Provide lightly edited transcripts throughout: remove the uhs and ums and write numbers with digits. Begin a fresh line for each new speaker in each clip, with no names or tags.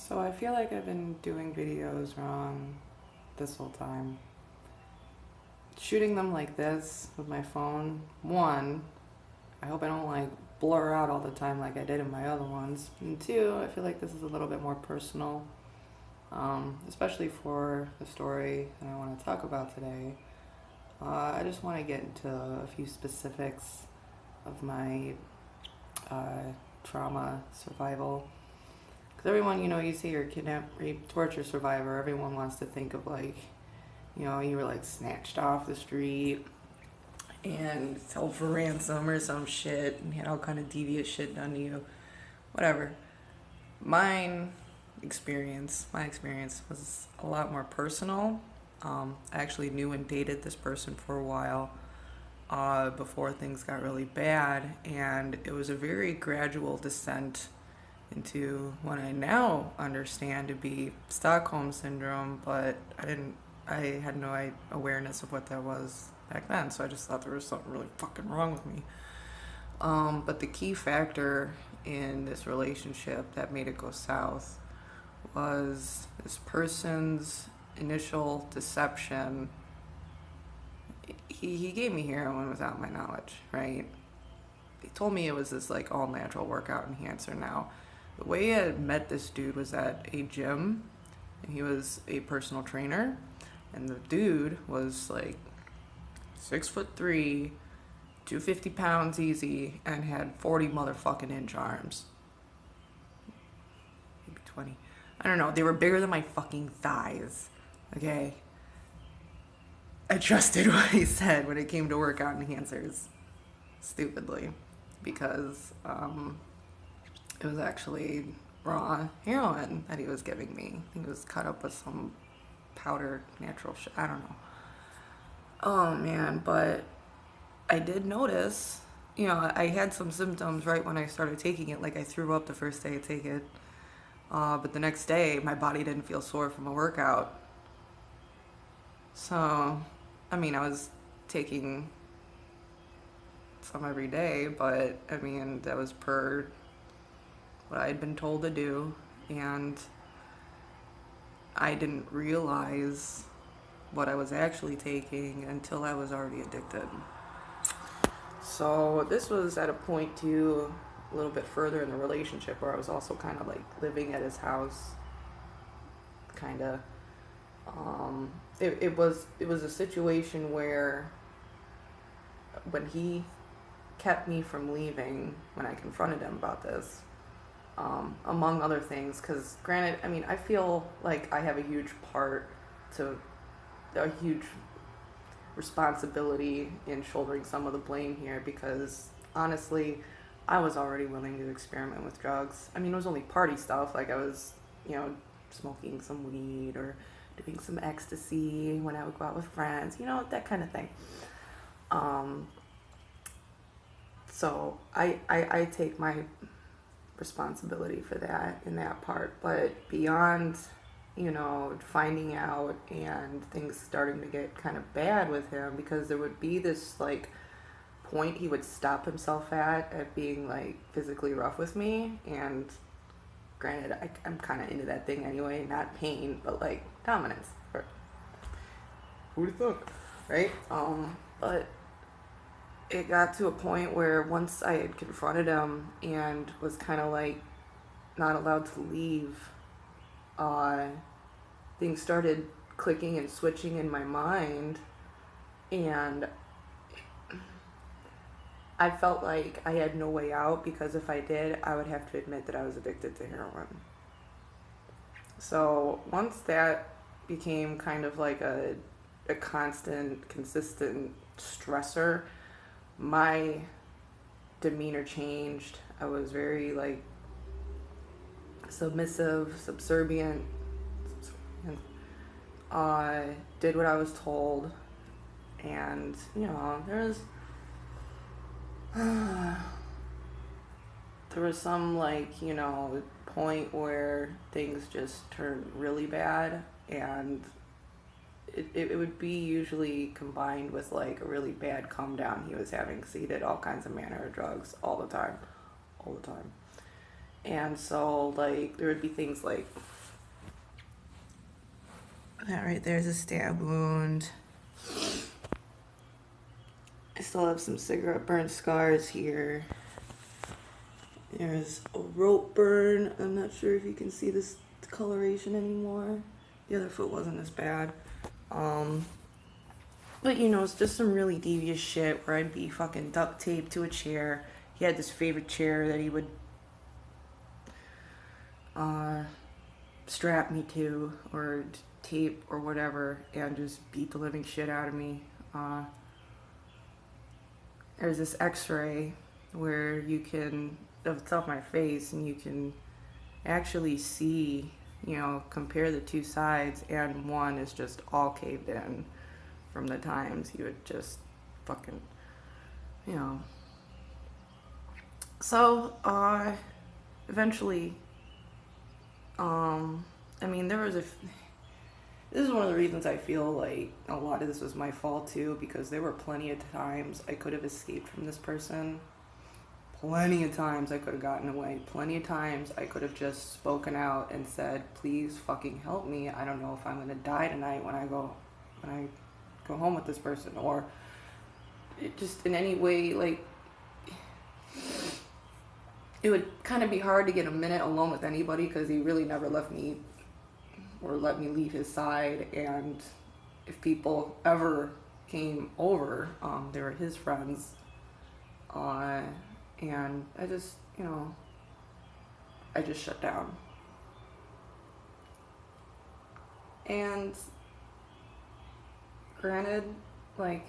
So I feel like I've been doing videos wrong this whole time. Shooting them like this with my phone, one, I hope I don't like blur out all the time like I did in my other ones. And two, I feel like this is a little bit more personal, especially for the story that I want to talk about today. I just want to get into a few specifics of my trauma survival. Because everyone, you see you're a kidnap, rape, torture survivor, everyone wants to think of like, you were like snatched off the street and held for ransom or some shit and had all kind of devious shit done to you. Whatever. My experience was a lot more personal. I actually knew and dated this person for a while before things got really bad, and it was a very gradual descent into what I now understand to be Stockholm syndrome, but I had no awareness of what that was back then, so I just thought there was something really fucking wrong with me. But the key factor in this relationship that made it go south was this person's initial deception. He gave me heroin without my knowledge, right? He told me it was this like all natural workout enhancer. Now, the way I met this dude was at a gym, and he was a personal trainer, and the dude was like 6'3", 250 pounds easy, and had 40 motherfucking inch arms. Maybe 20. I don't know. They were bigger than my fucking thighs. Okay? I trusted what he said when it came to workout enhancers. Stupidly. Because it was actually raw heroin that he was giving me. I think it was cut up with some powdered natural shit. I don't know. Oh man, but I did notice, I had some symptoms right when I started taking it. Like I threw up the first day I take it. But the next day, my body didn't feel sore from a workout. So, I was taking some every day, but that was per what I had been told to do, and I didn't realize what I was actually taking until I was already addicted. So this was at a point too, a little bit further in the relationship, where I was also kind of like living at his house, kind of. It was a situation where when he kept me from leaving, when I confronted him about this, among other things, because granted, I feel like I have a huge responsibility in shouldering some of the blame here, because honestly, I was already willing to experiment with drugs. It was only party stuff, like I was, smoking some weed or doing some ecstasy when I would go out with friends, that kind of thing. So I take my responsibility for that in that part, but beyond, finding out and things starting to get kind of bad with him, because there would be this like point he would stop himself at being like physically rough with me. And granted, I'm kind of into that thing anyway, not pain, but like dominance. Who'd have thought, right? But it got to a point where once I had confronted him and was kind of like not allowed to leave, things started clicking and switching in my mind, and I felt like I had no way out, because if I did, I would have to admit that I was addicted to heroin. So once that became kind of like a constant, consistent stressor, my demeanor changed. I was very like submissive, subservient. Did what I was told, and there was some like point where things just turned really bad, and it would be usually combined with like a really bad come down he was having, because he did all kinds of manner of drugs all the time. And so like there would be things like That right there is a stab wound. I still have some cigarette burn scars here. There's a rope burn. I'm not sure if you can see this coloration anymore. The other foot wasn't as bad. But you know, it's just some really devious shit where I'd be fucking duct taped to a chair. He had this favorite chair that he would strap me to or tape or whatever and just beat the living shit out of me. There's this x-ray where you can, it's off my face, and you can actually see, you know, compare the two sides, and one is just all caved in from the times you would just fucking, you know. So, eventually, I mean, this is one of the reasons I feel like a lot of this was my fault too, because there were plenty of times I could have escaped from this person. Plenty of times I could have gotten away. Plenty of times I could have just spoken out and said, please fucking help me. I don't know if I'm gonna die tonight when I go home with this person, or it just in any way, like, it would kind of be hard to get a minute alone with anybody because he really never left me or let me leave his side. And if people ever came over, they were his friends, and I just, you know, I just shut down. And granted, like,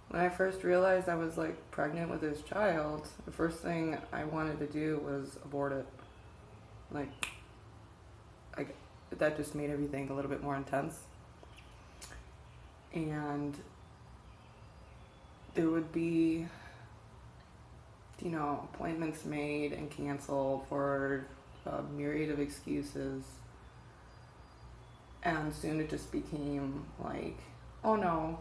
when I first realized I was like pregnant with his child, the first thing I wanted to do was abort it. Like, that just made everything a little bit more intense. And there would be, you know, appointments made and canceled for a myriad of excuses. And soon it just became like, oh no,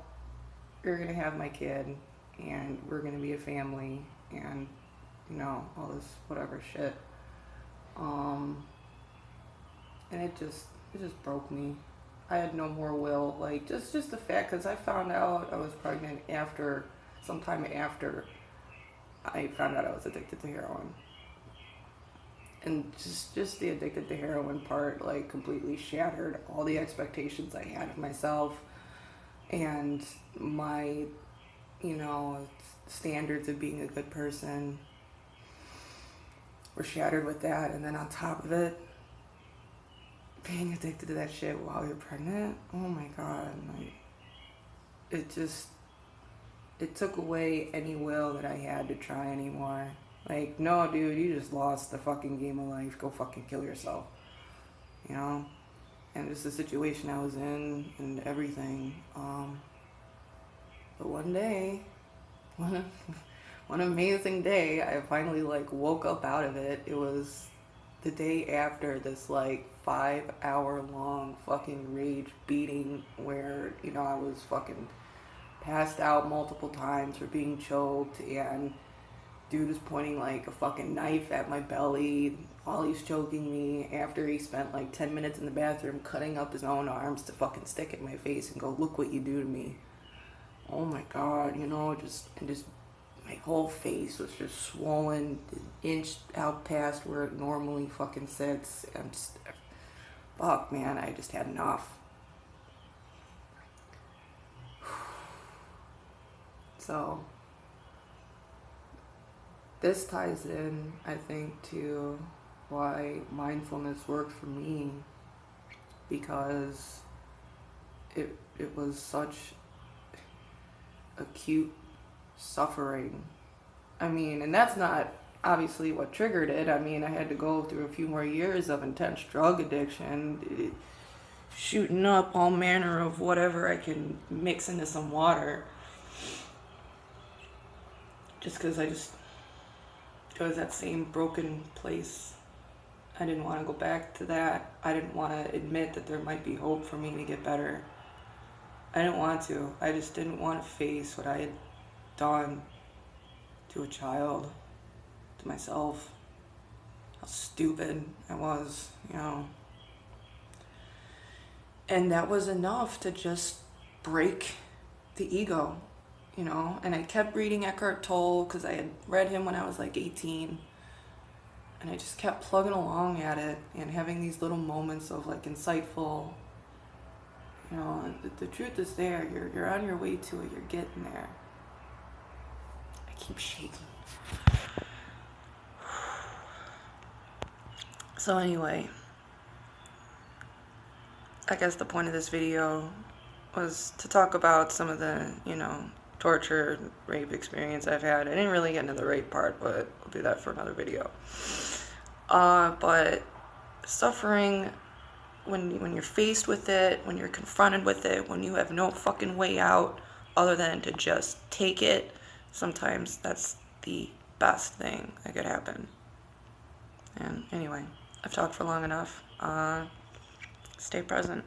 you're gonna have my kid and we're gonna be a family, and, you know, all this whatever shit. And it just broke me. I had no more will. Like, just the fact, because I found out I was pregnant sometime after I found out I was addicted to heroin. And just the addicted to heroin part, like, completely shattered all the expectations I had of myself and my, you know, standards of being a good person were shattered with that. And then on top of it, being addicted to that shit while you're pregnant, oh my god, like, it took away any will that I had to try anymore. Like, no, dude, you just lost the fucking game of life. Go fucking kill yourself. You know? And just the situation I was in and everything. But one day, one amazing day, I finally, like, woke up out of it. It was the day after this, like, 5-hour-long fucking rage beating where, you know, I was fucking passed out multiple times for being choked, and dude is pointing like a fucking knife at my belly while he's choking me after he spent like 10 minutes in the bathroom cutting up his own arms to fucking stick in my face and go, look what you do to me. Oh my god, you know, just my whole face was just swollen, an inch out past where it normally fucking sits. I'm just, fuck, man, I just had enough. So this ties in, I think, to why mindfulness worked for me, because it was such acute suffering. I mean, and that's not obviously what triggered it. I mean, I had to go through a few more years of intense drug addiction, shooting up all manner of whatever I can mix into some water, just because it was that same broken place. I didn't want to go back to that. I didn't want to admit that there might be hope for me to get better. I didn't want to. I just didn't want to face what I had done to a child, to myself. How stupid I was, you know. And that was enough to just break the ego, you know. And I kept reading Eckhart Tolle because I had read him when I was like 18. And I just kept plugging along at it and having these little moments of like insightful, you know, the truth is there. You're on your way to it. You're getting there. I keep shaking. So anyway, I guess the point of this video was to talk about some of the, you know, torture, rape experience I've had. I didn't really get into the rape part, but I'll do that for another video. But suffering, when you're faced with it, when you're confronted with it, when you have no fucking way out other than to just take it, sometimes that's the best thing that could happen. And anyway, I've talked for long enough. Stay present.